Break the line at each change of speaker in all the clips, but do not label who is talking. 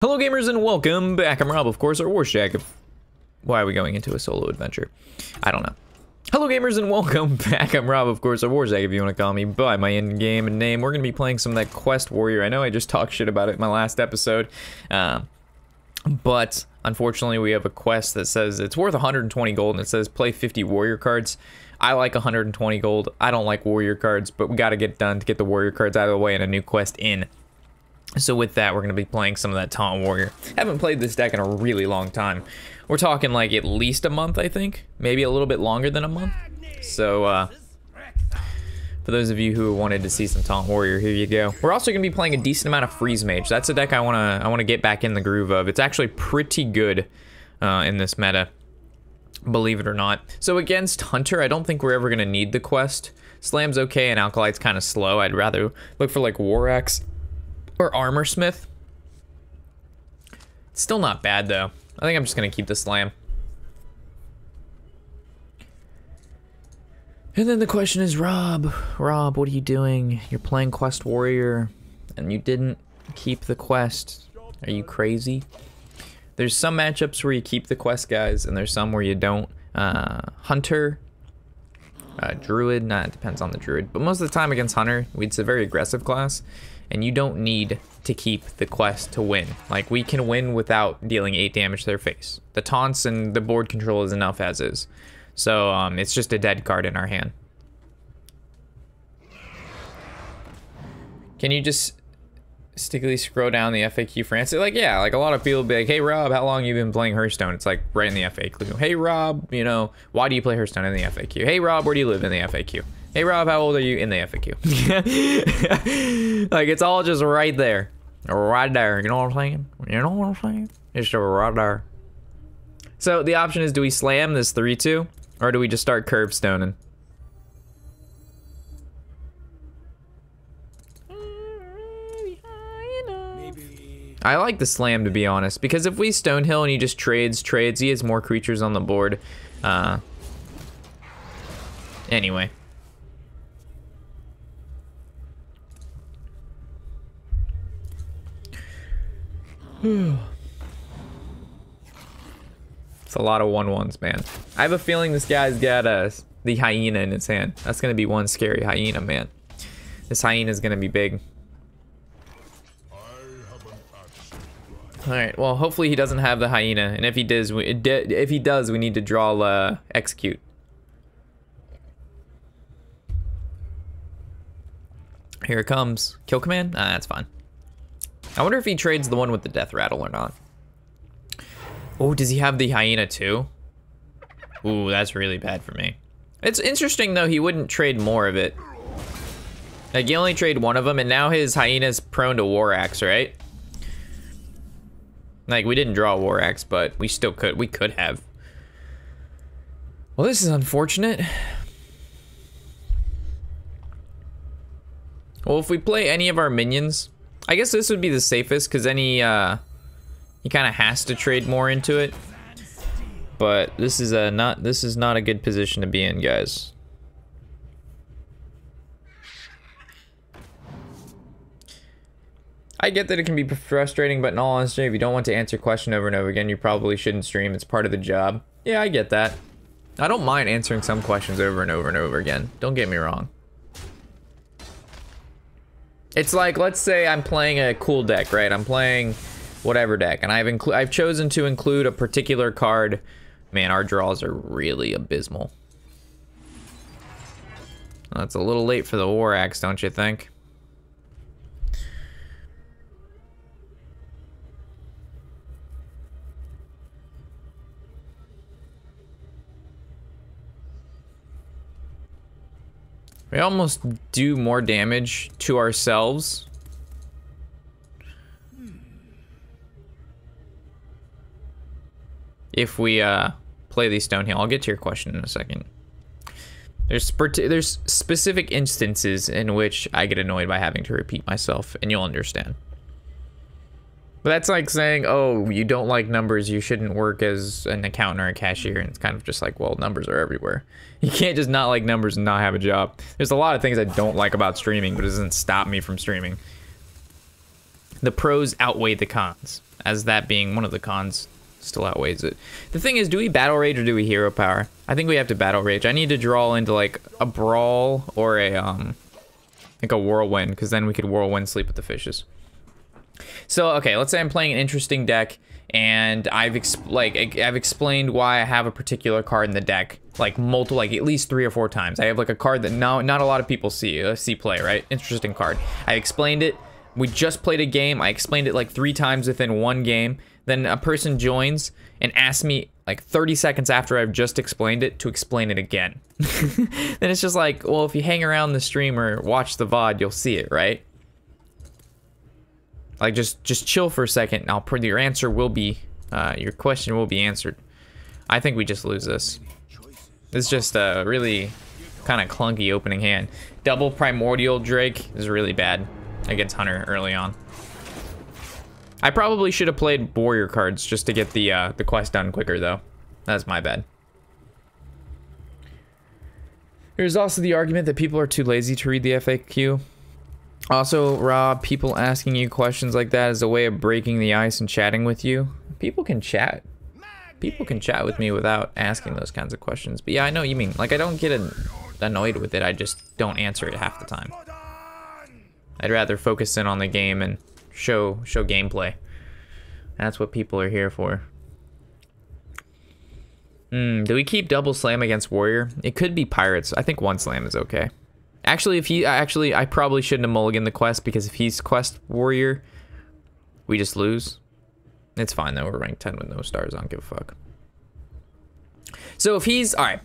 Hello gamers and welcome back. I'm Rob, of course, or Warshack. Why are we going into a solo adventure? I don't know. Hello gamers and welcome back. I'm Rob, of course, or Warshack if you want to call me by my in-game name. We're going to be playing some of that Quest Warrior. I know I just talked shit about it in my last episode. But unfortunately we have a quest that says it's worth 120 gold and it says play 50 warrior cards. I like 120 gold. I don't like warrior cards, but we got to get done to get the warrior cards out of the way and a new quest in. So with that, we're going to be playing some of that Taunt Warrior. Haven't played this deck in a really long time. We're talking like at least a month, I think. Maybe a little bit longer than a month. So, for those of you who wanted to see some Taunt Warrior, here you go. We're also going to be playing a decent amount of Freeze Mage. That's a deck I want to get back in the groove of. It's actually pretty good in this meta, believe it or not. So against Hunter, I don't think we're ever going to need the quest. Slam's okay and Alkalite's kind of slow. I'd rather look for like Warshack or Armor Smith. It's still not bad though. I think I'm just gonna keep the Slam. And then the question is, Rob, what are you doing? You're playing Quest Warrior and you didn't keep the quest. Are you crazy? There's some matchups where you keep the quest, guys, and there's some where you don't. Hunter, Druid, it depends on the Druid, but most of the time against Hunter, it's a very aggressive class. And you don't need to keep the quest to win. Like, we can win without dealing 8 damage to their face. The taunts and the board control is enough as is. So, it's just a dead card in our hand. Can you just stickily scroll down the FAQ for answer? Like, yeah, like a lot of people be like, hey Rob, how long have you been playing Hearthstone? It's like right in the FAQ. Hey Rob, you know, why do you play Hearthstone in the FAQ? Hey Rob, where do you live in the FAQ? Hey Rob, how old are you in the FAQ? Like, it's all just right there. Right there, you know what I'm saying? You know what I'm saying? It's just right there. So the option is, do we slam this 3-2? Or do we just start curve stoning? I like the slam, to be honest, because if we Stonehill and he just trades, he has more creatures on the board. Anyway. It's a lot of 1/1s, man. I have a feeling this guy's got the hyena in his hand. That's gonna be one scary hyena, man. This hyena's gonna be big. Alright, well, hopefully he doesn't have the hyena, and if he does, we need to draw execute. Here it comes. Kill command? That's fine. I wonder if he trades the one with the death rattle or not. Oh, does he have the hyena too? Ooh, that's really bad for me. It's interesting though, he wouldn't trade more of it. Like, he only trade one of them, and now his hyena's prone to Warshack, right? Like, we didn't draw Warshack, but we still could. We could have. Well, this is unfortunate. Well, if we play any of our minions, I guess this would be the safest, because any, he kind of has to trade more into it. But this is not a good position to be in, guys. I get that it can be frustrating, but in all honesty, if you don't want to answer a question over and over again, you probably shouldn't stream. It's part of the job. Yeah, I get that. I don't mind answering some questions over and over and over again. Don't get me wrong. It's like, let's say I'm playing a cool deck, right? I'm playing whatever deck, and I've chosen to include a particular card. Man, our draws are really abysmal. Well, it's a little late for the Warshack, don't you think? We almost do more damage to ourselves. If we play these Stonehill. I'll get to your question in a second. There's specific instances in which I get annoyed by having to repeat myself, and you'll understand. But that's like saying, oh, you don't like numbers, you shouldn't work as an accountant or a cashier. And it's kind of just like, well, numbers are everywhere. You can't just not like numbers and not have a job. There's a lot of things I don't like about streaming, but it doesn't stop me from streaming. The pros outweigh the cons, as that being one of the cons still outweighs it. The thing is, do we battle rage or do we hero power? I think we have to battle rage. I need to draw into like a brawl or a like a whirlwind, because then we could whirlwind sleep with the fishes. So okay, let's say I'm playing an interesting deck, and I've explained why I have a particular card in the deck, like at least 3 or 4 times. I have like a card that not a lot of people see play, right? Interesting card. I explained it. We just played a game. I explained it like 3 times within one game. Then a person joins and asks me like 30 seconds after I've just explained it to explain it again. Then it's just like, well, if you hang around the stream or watch the VOD, you'll see it, right? Like just chill for a second. And your answer will be, your question will be answered. I think we just lose this. It's just a really kind of clunky opening hand. Double Primordial Drake is really bad against Hunter early on. I probably should have played warrior cards just to get the quest done quicker, though. That's my bad. There's also the argument that people are too lazy to read the FAQ. Also, Rob, people asking you questions like that is a way of breaking the ice and chatting with you. People can chat. People can chat with me without asking those kinds of questions. But yeah, I know what you mean. Like, I don't get annoyed with it. I just don't answer it half the time. I'd rather focus in on the game and show gameplay. That's what people are here for. Do we keep double slam against warrior? It could be pirates. I think 1 slam is okay. Actually, I probably shouldn't have mulliganed the quest, because if he's quest warrior, we just lose. It's fine though. We're ranked 10 with no stars. I don't give a fuck. So if he's all right.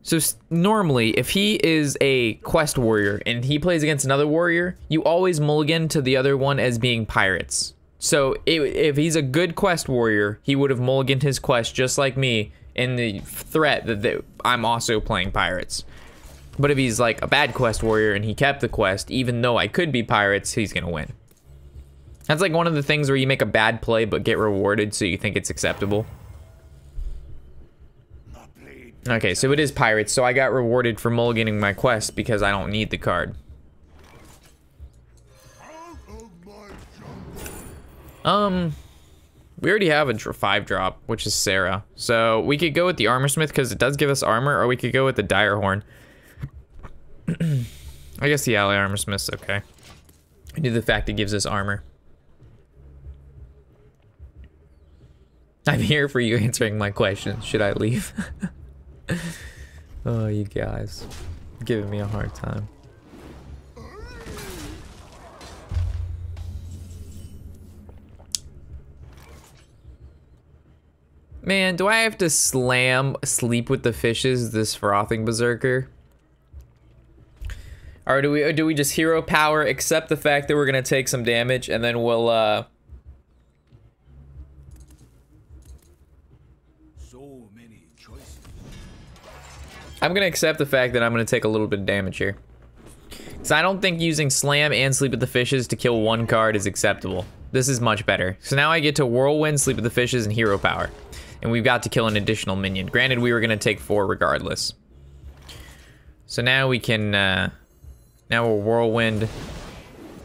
So normally, if he is a quest warrior and he plays against another warrior, you always mulligan to the other one as being pirates. So if he's a good quest warrior, he would have mulliganed his quest just like me in the threat that I'm also playing pirates. But if he's like a bad quest warrior and he kept the quest, even though I could be pirates, he's gonna win. That's like one of the things where you make a bad play but get rewarded, so you think it's acceptable. Okay, so it is pirates, so I got rewarded for mulliganing my quest because I don't need the card. We already have a 5-drop, which is Sarah. So we could go with the Armorsmith because it does give us armor, or we could go with the Direhorn. I guess the Ally Armorsmith's okay. I do the fact it gives us armor. I'm here for you answering my questions. Should I leave? Oh, you guys. Giving me a hard time. Man, do I have to sleep with the fishes, this frothing berserker? Or do we just hero power, accept the fact that we're gonna take some damage, and then we'll
so many choices.
I'm gonna accept the fact that I'm gonna take a little bit of damage here. So I don't think using slam and sleep with the fishes to kill 1 card is acceptable. This is much better. So now I get to whirlwind, sleep with the fishes, and hero power. And we've got to kill an additional minion. Granted, we were gonna take 4 regardless. So now we can, now we'll whirlwind,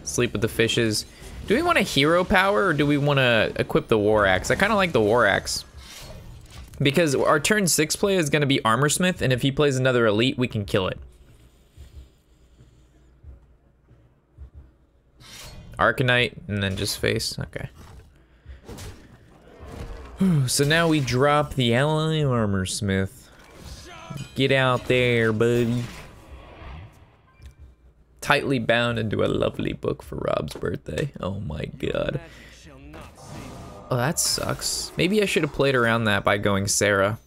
sleep with the fishes. Do we want a hero power, or do we want to equip the war axe? I kind of like the war axe. Because our turn 6 play is gonna be Armorsmith, and if he plays another elite, we can kill it. Arcanite, and then just face, okay. So now we drop the Ally Armorsmith. Get out there, buddy. Tightly bound into a lovely book for Rob's birthday. Oh my god. Oh, that sucks. Maybe I should have played around that by going Sarah.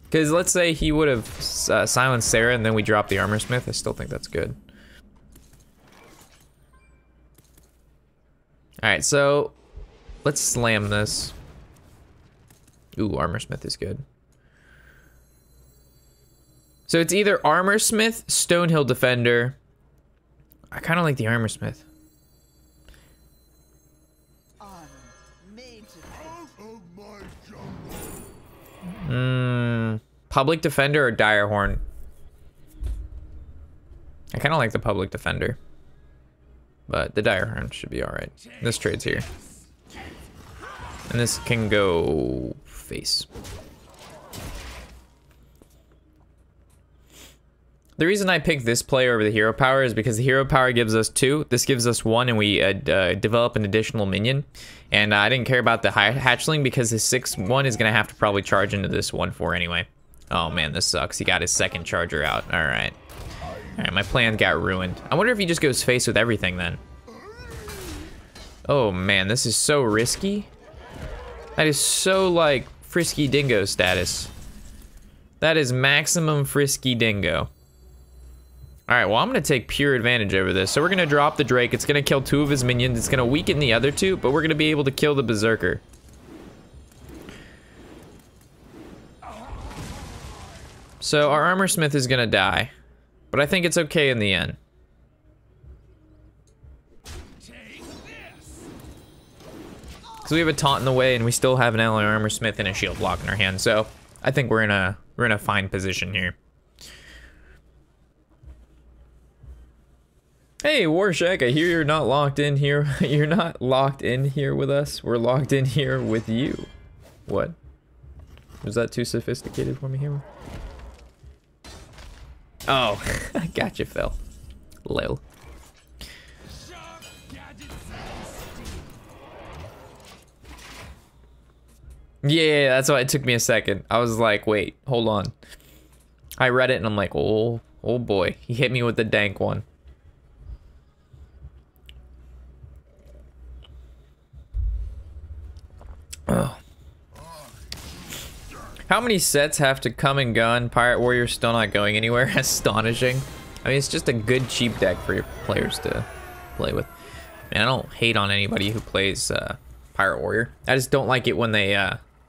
Because let's say he would have silenced Sarah and then we drop the Armorsmith. I still think that's good. Alright, so let's slam this. Ooh, Armorsmith is good. So it's either Armorsmith, Stonehill Defender. I kind of like the Armorsmith. Public Defender or Direhorn? I kind of like the Public Defender. But the Dire Hunt should be alright. This trade's here. And this can go face. The reason I picked this play over the hero power is because the hero power gives us 2. This gives us 1, and we develop an additional minion. And I didn't care about the hatchling because his 6-1 is going to have to probably charge into this 1-4 anyway. Oh man, this sucks. He got his second charger out. Alright. Alright, my plan got ruined. I wonder if he just goes face with everything then. Oh man, this is so risky. That is so like frisky dingo status. That is maximum frisky dingo. Alright, well, I'm going to take pure advantage over this. So we're going to drop the Drake. It's going to kill 2 of his minions. It's going to weaken the other 2, but we're going to be able to kill the Berserker. So our Armor Smith is going to die, but I think it's okay in the end. Because we have a taunt in the way, and we still have an ally Armor Smith and a shield block in our hand. So I think we're in a fine position here. Hey, Warshack, I hear you're not locked in here. You're not locked in here with us. We're locked in here with you. What? Was that too sophisticated for me here? Oh, I got you, Phil. Lil. Yeah, that's why it took me a second. I was like, wait, hold on. I read it and I'm like, oh boy. He hit me with the dank one. Oh. How many sets have to come and gone? Pirate Warrior's still not going anywhere. Astonishing. I mean, it's just a good cheap deck for your players to play with. Man, I don't hate on anybody who plays Pirate Warrior. I just don't like it when they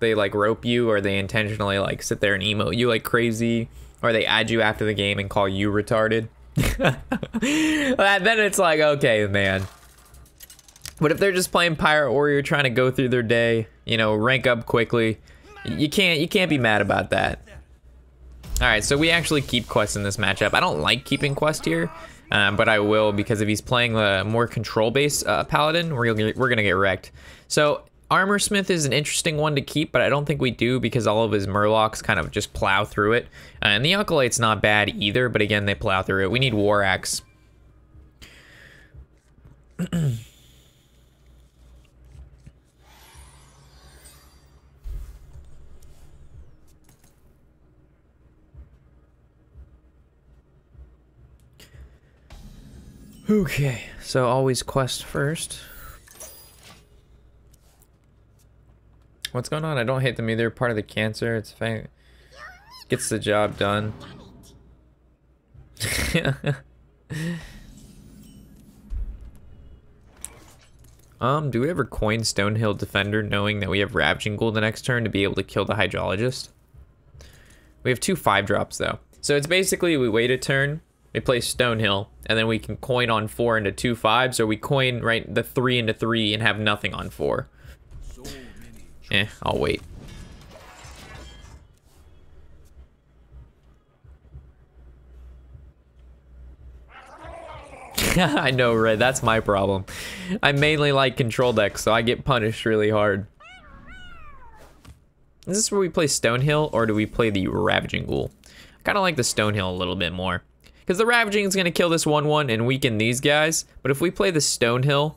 like rope you, or they intentionally like sit there and emote you like crazy, or they add you after the game and call you retarded. Then it's like, okay, man. But if they're just playing Pirate Warrior, trying to go through their day, you know, rank up quickly, you can't be mad about that. All right, so we actually keep Quest in this matchup. I don't like keeping Quest here, but I will, because if he's playing the more control-based Paladin, we're gonna get wrecked. So Armor Smith is an interesting one to keep, but I don't think we do, because all of his Murlocs kind of just plow through it. And the Acolyte's not bad either, but again, they plow through it. We need War Axe. Okay, so always Quest first. What's going on? I don't hate them either. Part of the cancer. It's fine. Gets the job done. Do we ever coin Stonehill Defender knowing that we have Ravaging Ghoul the next turn to be able to kill the Hydrologist? We have 2 5-drops though. So it's basically we wait a turn, we play Stonehill, and then we can coin on 4 into 2 5s, or we coin right the 3 into 3 and have nothing on 4. I'll wait. I know, right? That's my problem. I mainly like control decks, so I get punished really hard. Is this where we play Stonehill, or do we play the Ravaging Ghoul? I kind of like the Stonehill a little bit more, because the Ravaging is going to kill this 1/1 and weaken these guys. But if we play the Stonehill,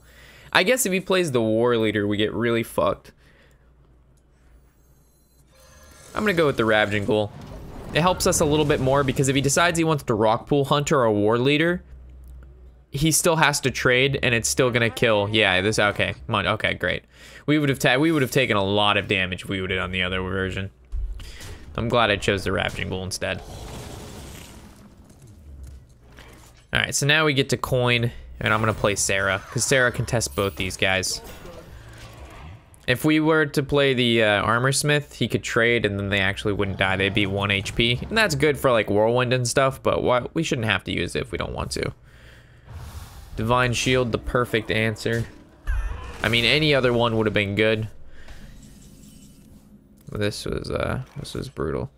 I guess if he plays the War Leader, we get really fucked. I'm going to go with the Ravaging Ghoul. It helps us a little bit more, because if he decides he wants to Rockpool Hunter or War Leader, he still has to trade, and it's still gonna kill. Yeah, this, okay, come on, okay, great. We would have taken a lot of damage if we would have done the other version. I'm glad I chose the Ravaging Ghoul instead. All right, so now we get to coin, and I'm gonna play Sarah, because Sarah can test both these guys. If we were to play the Armor Smith, he could trade, and then they actually wouldn't die. They'd be 1 HP, and that's good for like Whirlwind and stuff, but we shouldn't have to use it if we don't want to. Divine Shield, the perfect answer. I mean, any other one would have been good. This was brutal.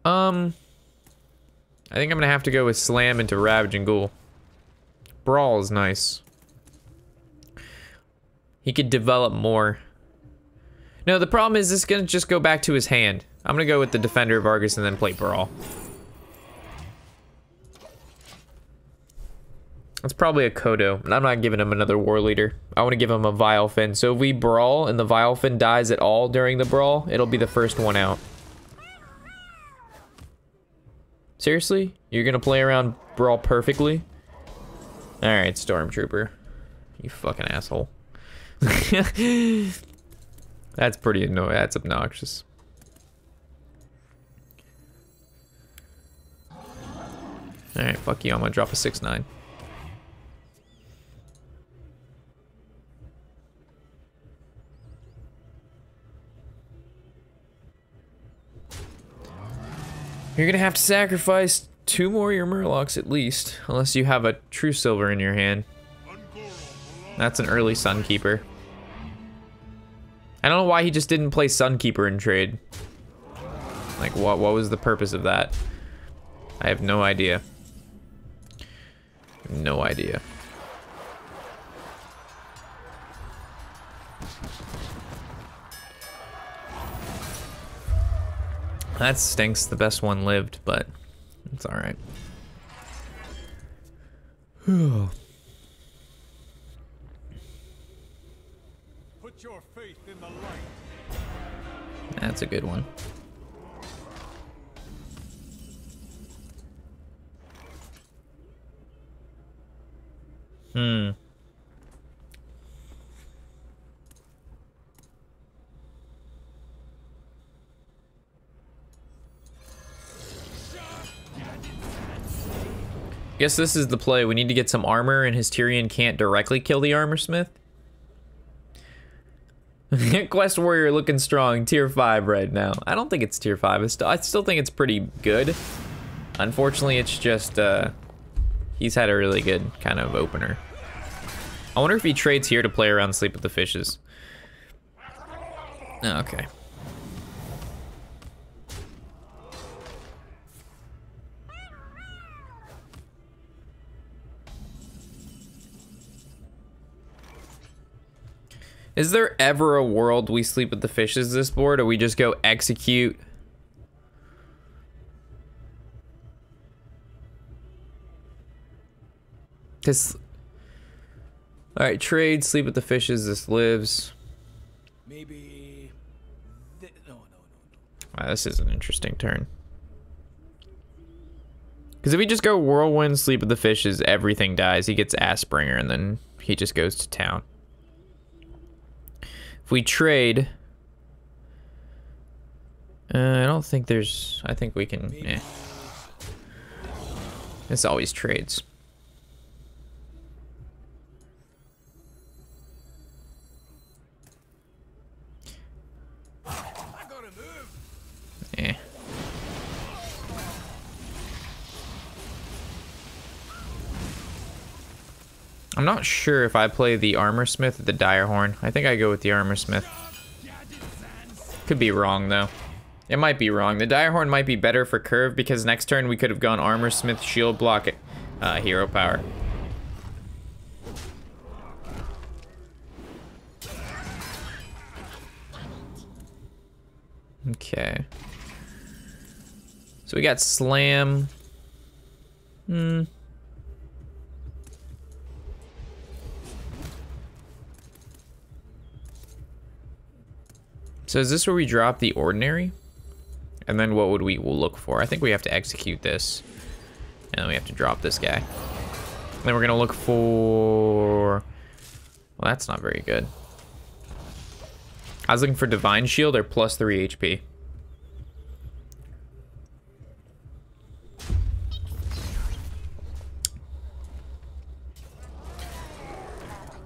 I think I'm gonna have to go with Slam into Ravaging Ghoul. Brawl is nice. He could develop more. No, the problem is this is gonna just go back to his hand. I'm gonna go with the Defender of Argus and then play Brawl. That's probably a Kodo, and I'm not giving him another War Leader. I want to give him a Vilefin. So if we Brawl and the Vilefin dies at all during the Brawl, it'll be the first one out. Seriously? You're gonna play around Brawl perfectly? Alright, Stormtrooper. You fucking asshole. That's pretty annoying. That's obnoxious. Alright, fuck you. I'm gonna drop a 6/9. You're gonna have to sacrifice 2 more of your Murlocs at least, unless you have a True Silver in your hand. That's an early Sunkeeper. I don't know why he just didn't play Sunkeeper in trade. Like, what was the purpose of that? I have no idea. No idea. That stinks. The best one lived, but it's all right.
Put your faith in the light.
That's a good one. Guess this is the play. We need to get some armor, and his Tirion can't directly kill the armor smith. Quest Warrior looking strong, tier 5 right now. I don't think it's tier 5. I still think it's pretty good. Unfortunately, it's just he's had a really good kind of opener. I wonder if he trades here to play around Sleep with the Fishes. Oh, okay. Is there ever a world we Sleep with the Fishes this board, or we just go execute? This. All right, trade, Sleep with the Fishes. This lives.
Maybe. No.
Wow, this is an interesting turn. Because if we just go Whirlwind, Sleep with the Fishes, everything dies. He gets Assbringer, and then he just goes to town. If we trade, I don't think there's. I think we can. Eh. This always trades. Eh. I'm not sure if I play the Armor Smith or the Direhorn. I think I go with the Armor Smith. Could be wrong though. It might be wrong. The Direhorn might be better for curve because next turn we could have gone Armor Smith, Shield Block, Hero Power. Okay. So we got Slam. So is this where we drop the Ordinary? And then what would we'll look for? I think we have to execute this. And then we have to drop this guy. Then we're gonna look for... Well, that's not very good. I was looking for Divine Shield or plus 3 HP.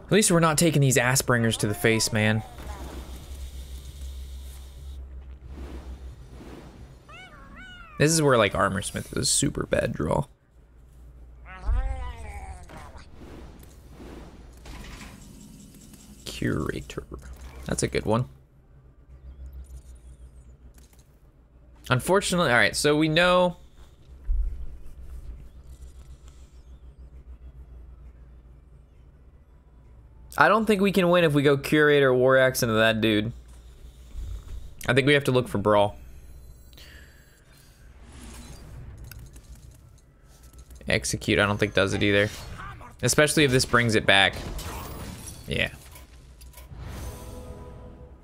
At least we're not taking these Assbringers to the face, man. This is where, like, Armor Smith is a super bad draw. Curator. That's a good one. Unfortunately, alright, so we know... I don't think we can win if we go Curator War Axe into that dude. I think we have to look for Brawl. Execute, I don't think does it either. Especially if this brings it back. Yeah.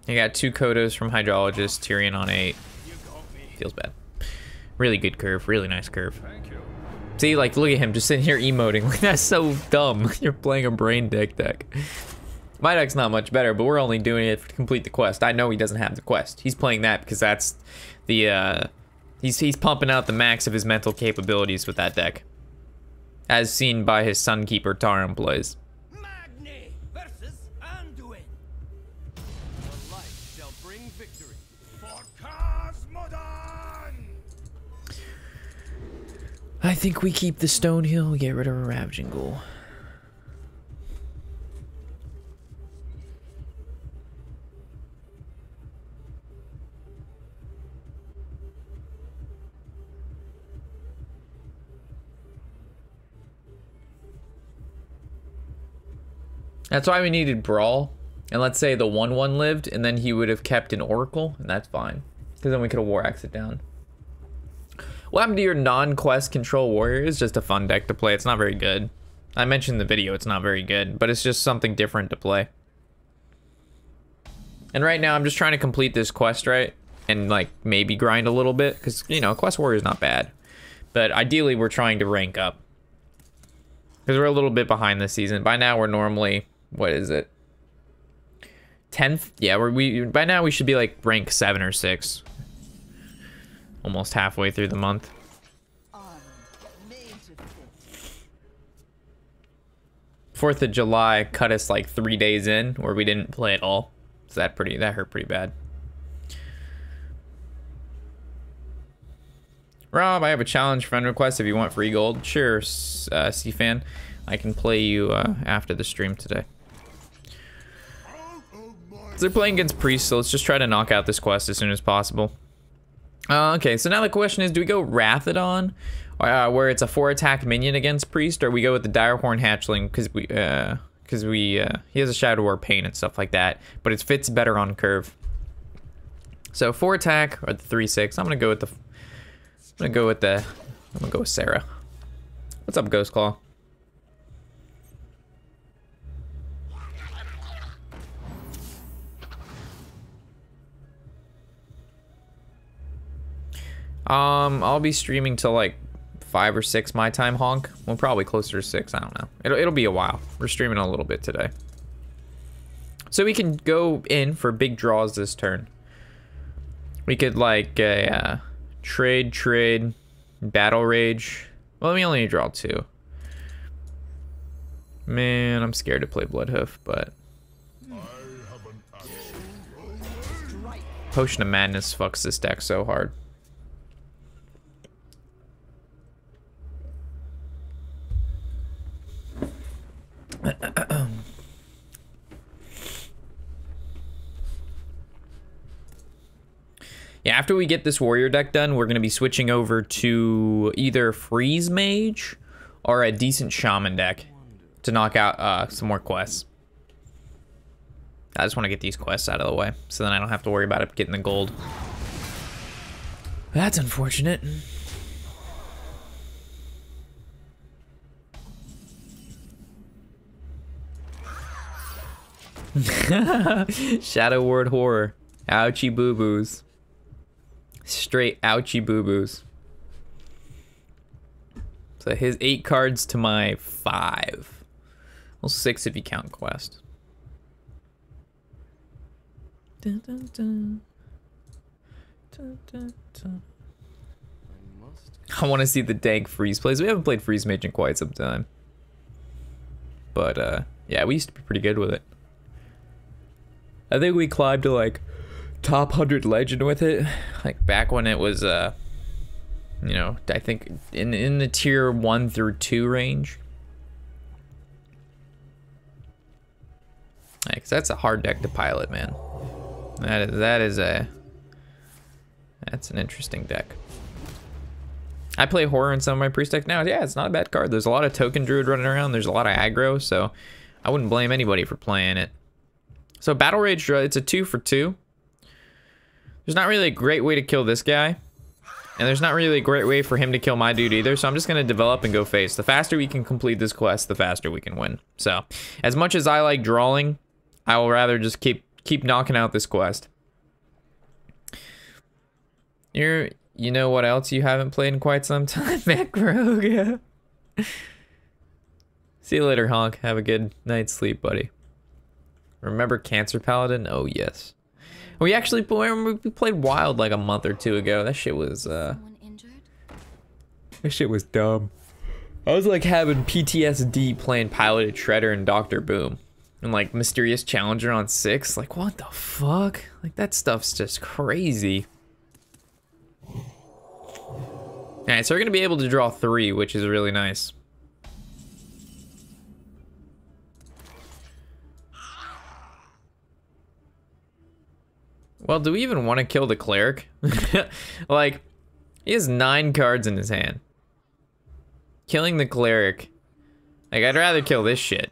I got 2 Kodos from Hydrologist, Tirion on 8. Feels bad. Really good curve, really nice curve. See, like, look at him just sitting here emoting. Like, that's so dumb. You're playing a brain deck. My deck's not much better, but we're only doing it to complete the quest. I know he doesn't have the quest. He's playing that because that's the, he's pumping out the max of his mental capabilities with that deck. As seen by his Sunkeeper Tarim plays.
Magni versus Anduin. Your life shall bring victory for Cosmodan.
I think we keep the Stonehill, get rid of a Ravaging Ghoul. That's why we needed Brawl. And let's say the 1/1 lived, and then he would have kept an Oracle, and that's fine. Because then we could have War Axe it down. What happened to your non-quest control warrior? Is just a fun deck to play. It's not very good. I mentioned in the video it's not very good, but it's just something different to play. And right now I'm just trying to complete this quest, right? And like maybe grind a little bit, because you know, quest warrior is not bad. But ideally we're trying to rank up. Because we're a little bit behind this season. By now we're normally, what is it? 10th? Yeah, by now we should be like rank 7 or 6. Almost halfway through the month. 4th of July cut us like 3 days in where we didn't play at all. So that hurt pretty bad. Rob, I have a challenge friend request if you want free gold. Sure, C-Fan. I can play you after the stream today. So they're playing against Priest, so let's just try to knock out this quest as soon as possible. Okay, so now the question is, do we go Rathodon, where it's a 4-attack minion against Priest, or we go with the Direhorn Hatchling because he has a Shadow War Pain and stuff like that, but it fits better on curve. So 4-attack or the 3/6. I'm gonna go with Sarah. What's up, Ghost Claw? I'll be streaming till like 5 or 6 my time, honk. Well, probably closer to 6. I don't know. It'll be a while. We're streaming a little bit today, so we can go in for big draws this turn. We could like trade, battle rage. Well, we only need to draw 2. Man, I'm scared to play Bloodhoof, but Potion of Madness fucks this deck so hard. Yeah, after we get this warrior deck done, we're going to be switching over to either Freeze Mage or a decent Shaman deck to knock out some more quests. I just want to get these quests out of the way, so then I don't have to worry about it getting the gold. That's unfortunate. Shadow Word Horror. Ouchie boo-boos. Straight ouchie boo-boos. So his 8 cards to my 5. Well, 6 if you count quest. Dun, dun, dun. Dun, dun, dun. I want to see the dank Freeze plays. We haven't played Freeze Mage in quite some time. But, yeah, we used to be pretty good with it. I think we climbed to, like, top 100 legend with it. Like, back when it was, you know, I think in the tier 1 through 2 range. Like, 'cause that's a hard deck to pilot, man. That's an interesting deck. I play horror in some of my priest deck now. Yeah, it's not a bad card. There's a lot of token druid running around. There's a lot of aggro, so I wouldn't blame anybody for playing it. So Battle Rage, it's a 2 for 2. There's not really a great way to kill this guy. And there's not really a great way for him to kill my dude either. So I'm just going to develop and go face. The faster we can complete this quest, the faster we can win. So as much as I like drawing, I will rather just keep knocking out this quest. You know what else you haven't played in quite some time? Aggro, yeah. See you later, Honk. Have a good night's sleep, buddy. Remember Cancer Paladin? Oh, yes. We actually played Wild like a month or two ago. That shit was, that shit was dumb. I was like having PTSD playing Piloted Shredder and Dr. Boom. And like Mysterious Challenger on 6. Like, what the fuck? Like, that stuff's just crazy. Alright, so we're gonna be able to draw 3, which is really nice. Well, do we even want to kill the cleric? Like, he has 9 cards in his hand. Killing the cleric. Like, I'd rather kill this shit.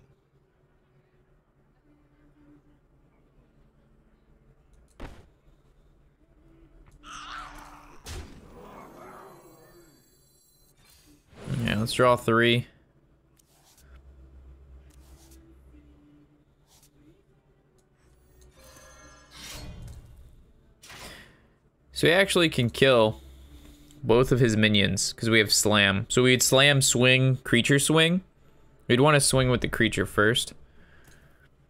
Yeah, let's draw 3. So he actually can kill both of his minions because we have slam. So we'd slam, swing, creature swing. We'd want to swing with the creature first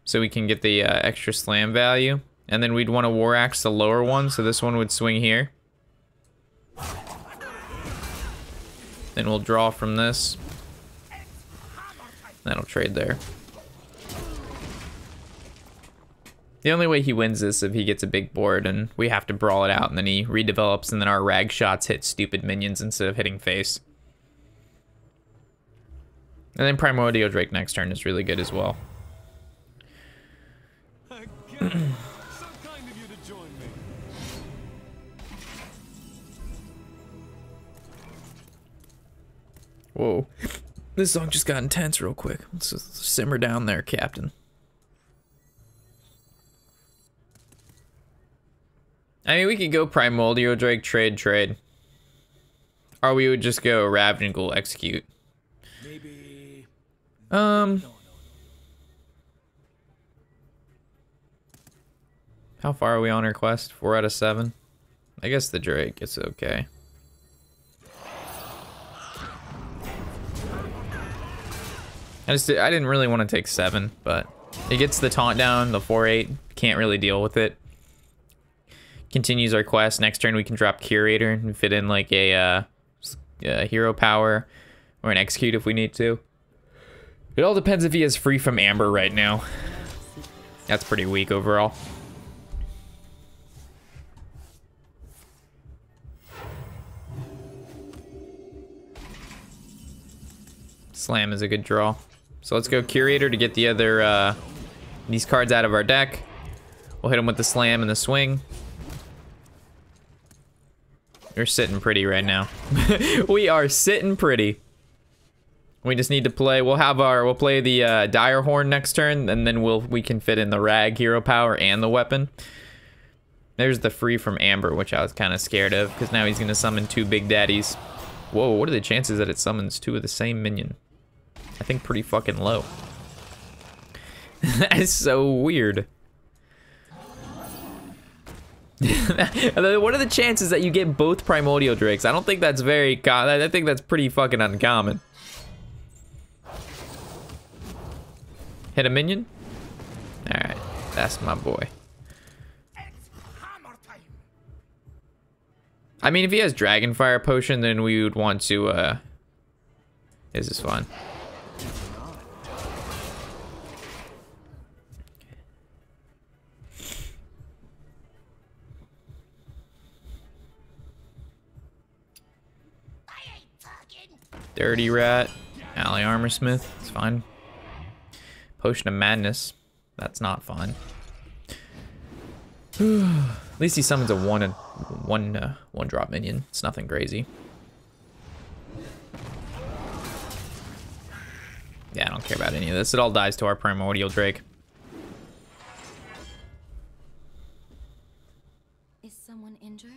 so we can get the extra slam value. And then we'd want to war axe the lower one, so this one would swing here. Then we'll draw from this. That'll trade there. The only way he wins this if he gets a big board and we have to brawl it out and then he redevelops and then our rag shots hit stupid minions instead of hitting face. And then Primordial Drake next turn is really good as well. Whoa. This song just got intense real quick. Let's just simmer down there, Captain. I mean, we could go Primordial Drake, trade. Or we would just go Ravening Ghoul, execute.
Maybe.
How far are we on our quest? 4 out of 7? I guess the Drake is okay. I didn't really want to take 7, but it gets the taunt down, the 4/8. Can't really deal with it. Continues our quest. Next turn we can drop Curator and fit in like a hero power or an execute if we need to. It all depends if he is free from Amber right now. That's pretty weak overall. Slam is a good draw. So let's go Curator to get the other these cards out of our deck. We'll hit him with the slam and the swing. We're sitting pretty right now. We are sitting pretty. We just need to play. We'll play the Dire Horn next turn, and then we can fit in the Rag hero power and the weapon. There's the free from Amber, which I was kind of scared of, because now he's gonna summon 2 big daddies. Whoa, what are the chances that it summons 2 of the same minion? I think pretty fucking low. That is so weird. What are the chances that you get both Primordial Drakes? I don't think that's very I think that's pretty fucking uncommon. Hit a minion? Alright, that's my boy. I mean, if he has Dragonfire Potion, then we would want to, this is fun. Dirty Rat, Ally Armorsmith, it's fine. Potion of Madness, that's not fine. At least he summons a one drop minion. It's nothing crazy. Yeah, I don't care about any of this. It all dies to our Primordial Drake.
Is someone injured?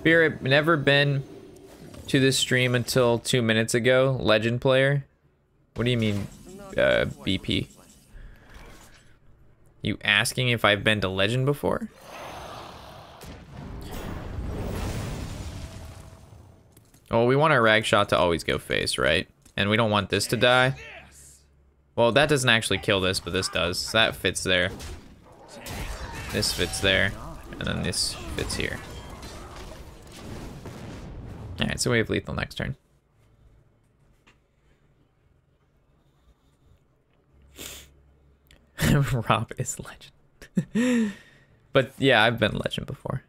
Fear, I've never been to this stream until 2 minutes ago. Legend player? What do you mean, BP? You asking if I've been to Legend before? Oh, we want our rag shot to always go face, right? And we don't want this to die. Well, that doesn't actually kill this, but this does. So that fits there. This fits there. And then this fits here. Alright, so we have lethal next turn. Rob is legend. But yeah, I've been legend before.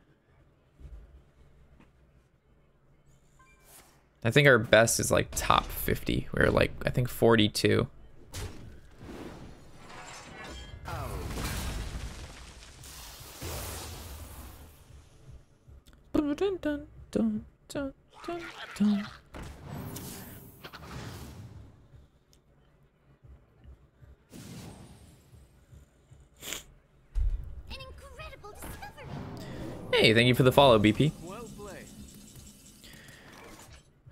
I think our best is like top 50. We're like, I think 42. Dun, dun, dun, dun, dun, dun.
An incredible discovery.
Hey, thank you for the follow, BP.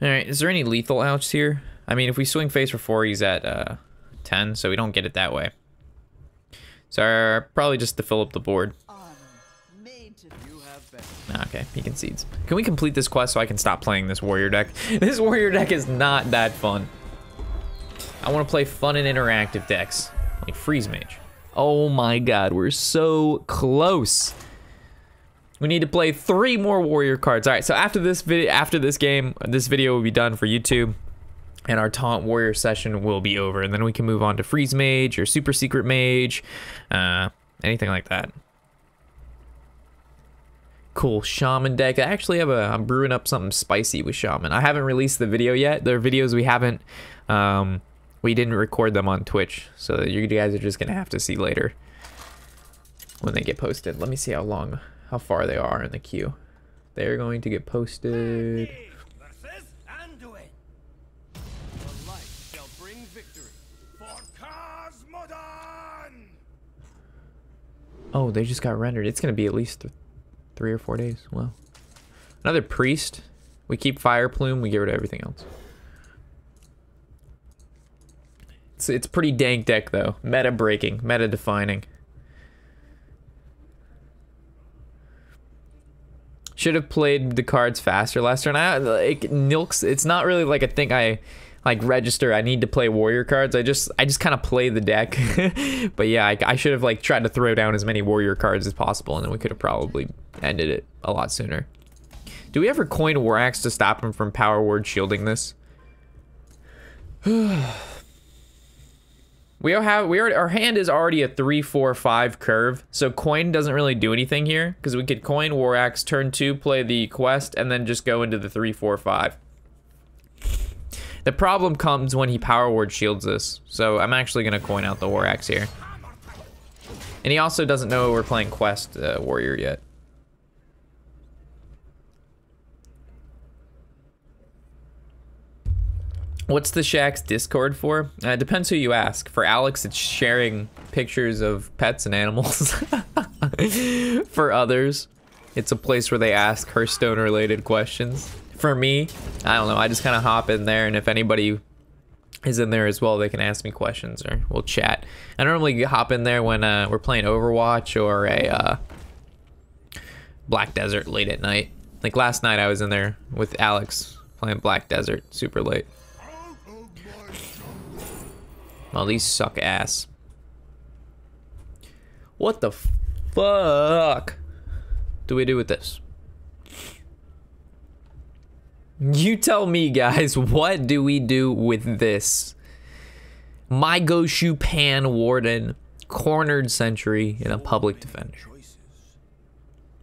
Alright, is there any lethal outs here? I mean, if we swing face for 4, he's at 10, so we don't get it that way. So probably just to fill up the board. Okay, he concedes. Can we complete this quest so I can stop playing this warrior deck? This warrior deck is not that fun. I want to play fun and interactive decks, like Freeze Mage. Oh my god, we're so close. We need to play 3 more warrior cards. All right, so after this game, this video will be done for YouTube, and our taunt warrior session will be over, and then we can move on to Freeze Mage or Super Secret Mage, anything like that. Cool Shaman deck. I actually have I'm brewing up something spicy with Shaman. I haven't released the video yet. There are videos we didn't record them on Twitch, so you guys are just gonna have to see later when they get posted. Let me see how far they are in the queue. They're going to get posted. Oh, they just got rendered. It's gonna be at least 3 or 4 days. Wow. Another priest. We keep Fire Plume. We get rid of everything else. It's pretty dank deck though. Meta breaking, meta defining. Should have played the cards faster last turn. It's not really like a thing I like register. I need to play warrior cards. I just kind of play the deck. But yeah, I should have like tried to throw down as many warrior cards as possible, and then we could have probably ended it a lot sooner. Do we ever coin War Axe to stop him from power word shielding this? Our hand is already a 3-4-5 curve, so coin doesn't really do anything here because we could coin War Axe, turn 2, play the quest, and then just go into the 3-4-5. The problem comes when he power word shields us, so I'm actually gonna coin out the War Axe here. And he also doesn't know we're playing quest warrior yet. What's the Shack's Discord for? It depends who you ask. For Alex, it's sharing pictures of pets and animals. For others, it's a place where they ask Hearthstone-related questions. For me, I don't know. I just kind of hop in there, and if anybody is in there as well, they can ask me questions or we'll chat. I normally hop in there when we're playing Overwatch or a Black Desert late at night. Like last night, I was in there with Alex playing Black Desert super late. Well, these suck ass. What the fuck do we do with this? You tell me, guys, what do we do with this? My Goshu Pan Warden, Cornered Sentry, and a Public Defender.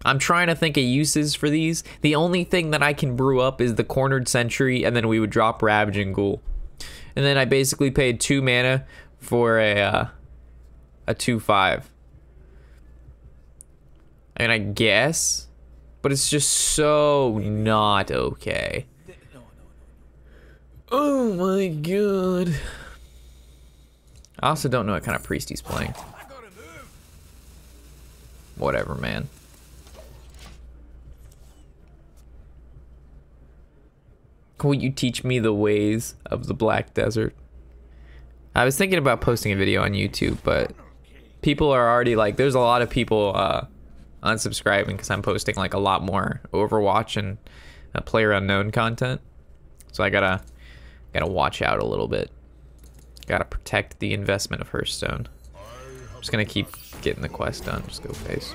I'm trying to think of uses for these. The only thing that I can brew up is the Cornered Sentry, and then we would drop Ravaging Ghoul. And then I basically paid 2 mana for a 2/5. I mean, I guess, but it's just so not okay. Oh my god. I also don't know what kind of priest he's playing. Whatever, man. Will you teach me the ways of the Black Desert? I was thinking about posting a video on YouTube, but people are already like, there's a lot of people unsubscribing because I'm posting like a lot more Overwatch and player unknown content. So I gotta watch out a little bit. Gotta protect the investment of Hearthstone. I'm just gonna keep getting the quest done. Just go face.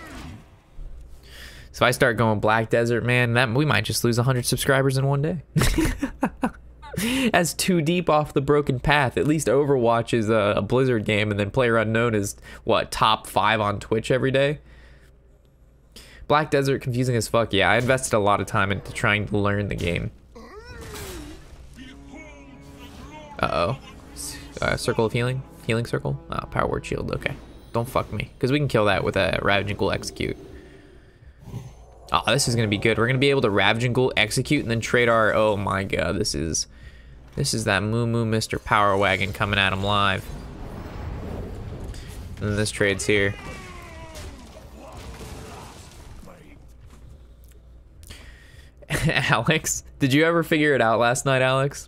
So if I start going Black Desert, man, we might just lose 100 subscribers in one day. That's too deep off the broken path. At least Overwatch is a Blizzard game, and then Player Unknown is, what, top 5 on Twitch every day? Black Desert, confusing as fuck. Yeah, I invested a lot of time into trying to learn the game. Uh-oh. Circle of Healing? Healing Circle? Oh, Power Word Shield, okay. Don't fuck me, because we can kill that with a Ravaging Ghoul Execute. Oh, this is gonna be good. We're gonna be able to Ravaging Ghoul Execute and then trade our... Oh my god, this is that Moo Moo Mr. Power Wagon coming at him live. And then this trade's here. Alex, did you ever figure it out last night, Alex?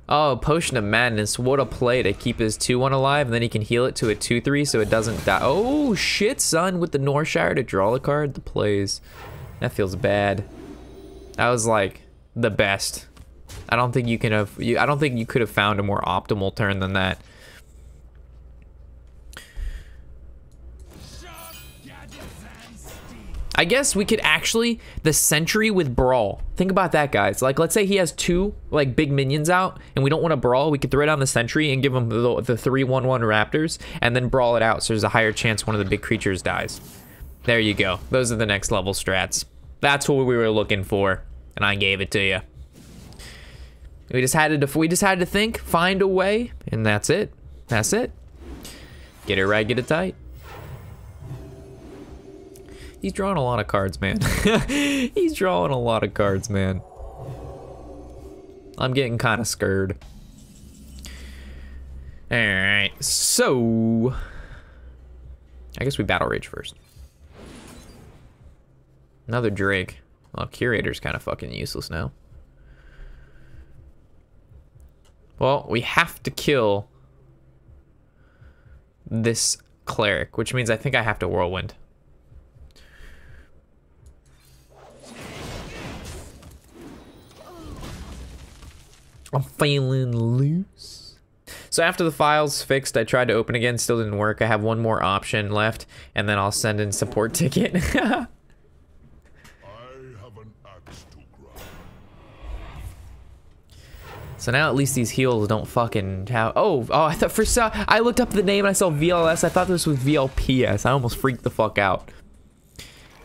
Oh, Potion of Madness. What a play to keep his 2-1 alive, and then he can heal it to a 2-3 so it doesn't die. Oh, shit, son, with the Northshire to draw the card. The plays. That feels bad. That was, like, the best. I don't think you can have... I don't think you could have found a more optimal turn than that. I guess we could actually, the Sentry with Brawl. Think about that, guys. Like, let's say he has 2, like, big minions out, and we don't want to Brawl. We could throw down the Sentry and give him the 3/1/1 Raptors, and then Brawl it out so there's a higher chance one of the big creatures dies. There you go. Those are the next level strats. That's what we were looking for, and I gave it to you. We just had to think, find a way, and that's it. That's it. Get it right, get it tight. He's drawing a lot of cards, man. He's drawing a lot of cards, man. I'm getting kind of scared. Alright, so... I guess we Battle Rage first. Another Drake. Well, Curator's kind of fucking useless now. Well, we have to kill this Cleric, which means I think I have to Whirlwind. I'm feeling loose. So after the file's fixed, I tried to open again, still didn't work. I have one more option left, and then I'll send in support ticket.
I have an axe to grind.
So now at least these heals don't fucking have... Oh, I thought for some... I looked up the name and I saw VLS. I thought this was VLPS. I almost freaked the fuck out.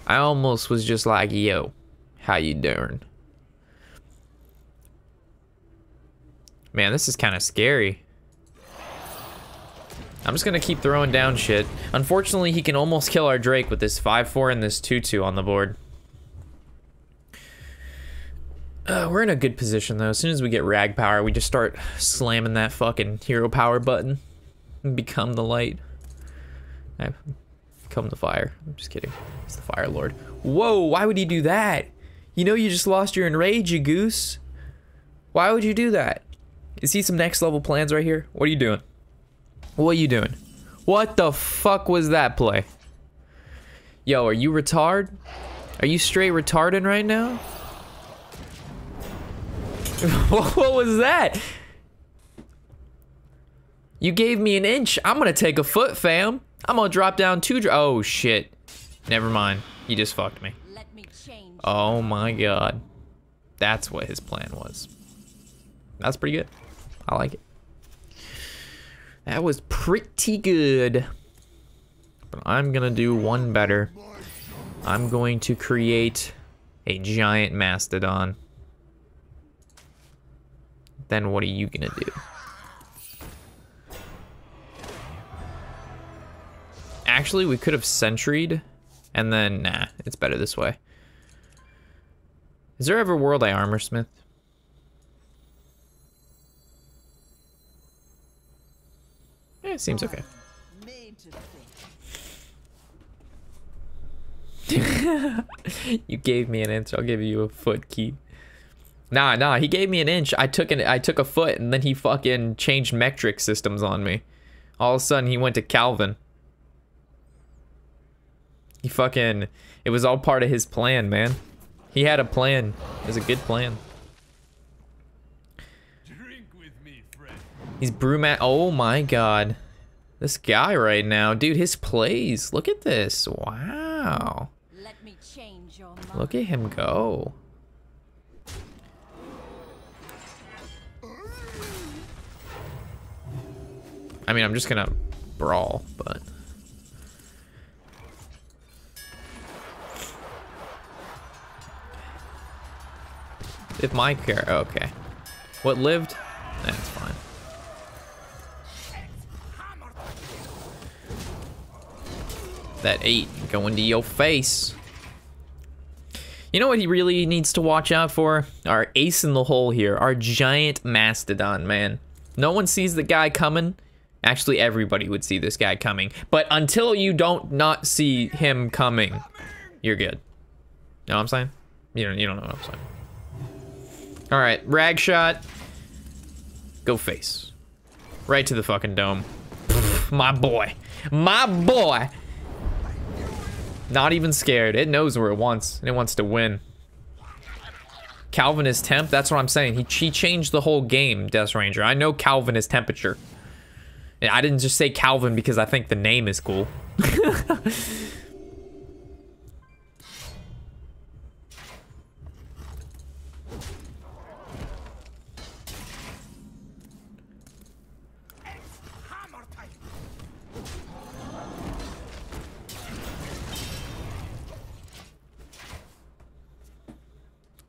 I almost was just like, yo, how you doing? Man, this is kind of scary. I'm just gonna keep throwing down shit. Unfortunately, he can almost kill our Drake with this 5/4 and this 2/2 on the board. We're in a good position though. As soon as we get Rag Power, we just start slamming that fucking hero power button and become the light. I become the fire. I'm just kidding. It's the Fire Lord. Whoa, why would he do that? You know you just lost your enrage, you goose. Why would you do that? You see some next level plans right here? What are you doing? What are you doing? What the fuck was that play? Yo, are you retarded? Are you straight retarded right now? What was that? You gave me an inch. I'm gonna take a foot, fam. I'm gonna drop down 2. Oh shit. Never mind. He just fucked me.
Let me change.
Oh my god. That's what his plan was. That's pretty good. I like it. That was pretty good. But I'm gonna do one better. I'm going to create a giant mastodon. Then what are you gonna do? Actually, we could have sentry'd, and then, nah, it's better this way. Is there ever a world I armorsmith? Yeah, it seems okay.
Made to think.
You gave me an inch, I'll give you a foot, key. Nah, he gave me an inch. I took a foot, and then he fucking changed metric systems on me. All of a sudden, he went to Calvin. It was all part of his plan, man. He had a plan. It was a good plan.
Drink with me, friend.
He's brewmat. Oh my god. This guy right now. Dude, his plays. Look at this. Wow.
Let me change your mind.
Look at him go. I mean, I'm just gonna brawl, but... If my character... Okay. What lived? That's fine. That 8 going to your face. You know what he really needs to watch out for? Our ace in the hole here. Our giant mastodon, man. No one sees the guy coming. Actually, everybody would see this guy coming. But until you don't not see him coming, you're good. You know what I'm saying? You don't know what I'm saying. All right, rag shot. Go face. Right to the fucking dome. My boy. My boy. Not even scared. It knows where it wants. And it wants to win. Calvin is temp. That's what I'm saying. He changed the whole game, Death Ranger. I know Calvin is temperature. And I didn't just say Calvin because I think the name is cool.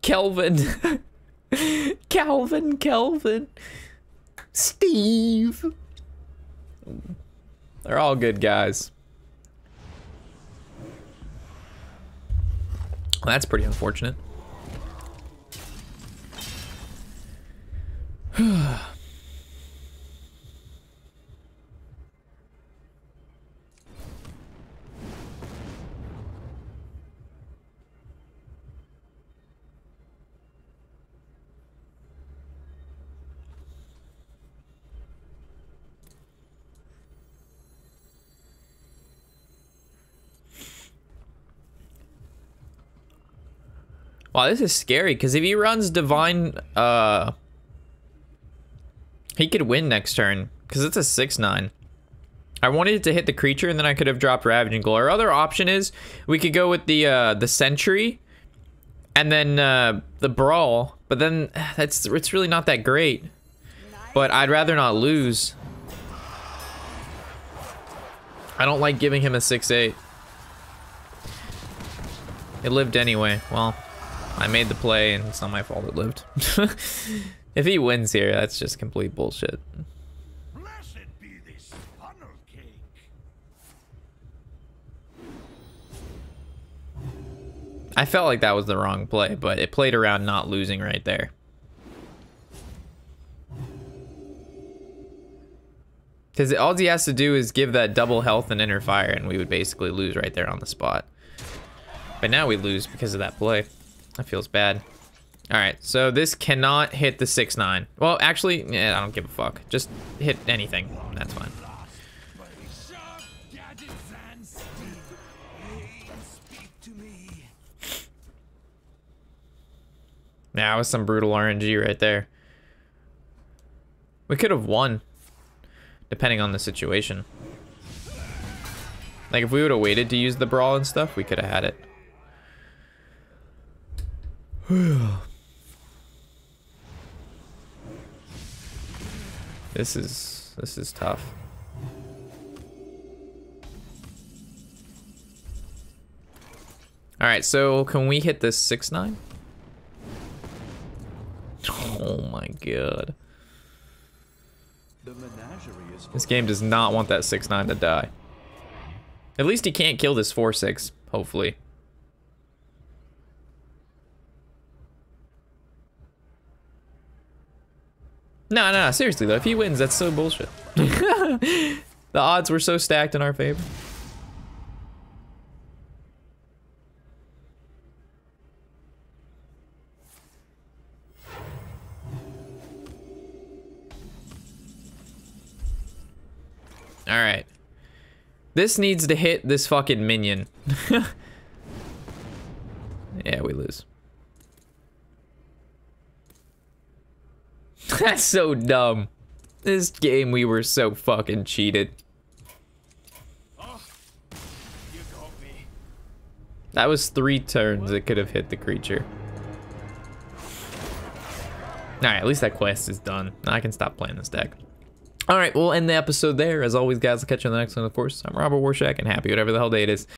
Kelvin. Kelvin. Steve. They're all good guys. Well, that's pretty unfortunate. Wow, this is scary, because if he runs Divine, he could win next turn, because it's a 6/9. I wanted it to hit the creature, and then I could have dropped Ravaging Glow. Our other option is, we could go with the Sentry, and then the Brawl, but then it's really not that great. But I'd rather not lose. I don't like giving him a 6/8. It lived anyway. Well, I made the play, and it's not my fault it lived. If he wins here, that's just complete bullshit.
Blessed be this funnel cake.
I felt like that was the wrong play, but it played around not losing right there. Because all he has to do is give that double health and inner fire, and we would basically lose right there on the spot. But now we lose because of that play. That feels bad. Alright, so this cannot hit the 6/9. Well, actually, yeah, I don't give a fuck. Just hit anything. That's fine. Yeah, that was some brutal RNG right there. We could have won, depending on the situation. Like, if we would have waited to use the brawl and stuff, we could have had it. This is tough. All right, so can we hit this 6/9? Oh my god. This game does not want that 6/9 to die. At least he can't kill this 4/6, hopefully. No, seriously though, if he wins, that's so bullshit. The odds were so stacked in our favor. All right. This needs to hit this fucking minion. Yeah, we lose. That's so dumb. This game, we were so fucking cheated.
Oh, you got me.
That was 3 turns it could have hit the creature. Alright, at least that quest is done. Now I can stop playing this deck. Alright, we'll end the episode there. As always, guys, I'll catch you on the next one, of course. I'm Robert Warshack, and happy whatever the hell day it is.